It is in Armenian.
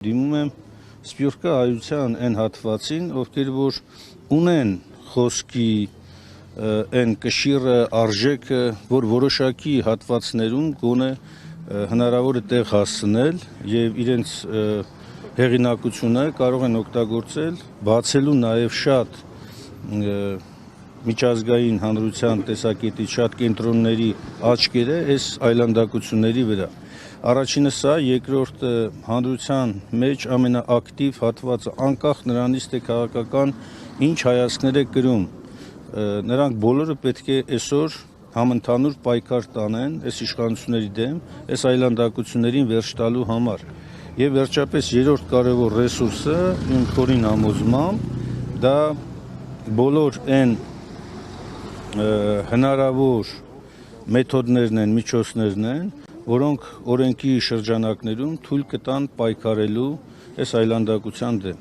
Դիմում եմ սփյուռքահայ հայության այն հատվածին, ովքեր որ ունեն խոսքի այն կշիռը, արժեքը, որ որոշակի հատվածներում գոնե հնարավոր է տեղ հասցնել եւ իրենց հեղինակությունը կարող են օգտագործել բացելու նաեւ շատ միջազգային հանրության տեսակետից շատ կենտրոնների աչքերը այս այլանդակությունների վրա։ Առաջինը սա, երկրորդը հանրության մեջ ամենաակտիվ հատվածը, անկախ նրանից թե քաղաքական ինչ հայացքներ է կրում, նրանք բոլորը պետք է այսօր համընդհանուր պայքար տանեն այս իշխանությունների դեմ, այս այլանդակություններին վերջ տալու համար։ Եվ վերջապես երրորդ կարևոր ռեսուրսը իմ քորին համոզմամբ դա բոլոր այն հնարավոր մեթոդներն են, միջոցներն են, որոնք օրենքի շրջանակներում թույլ կտան պայքարելու այս այլանդակության դեմ։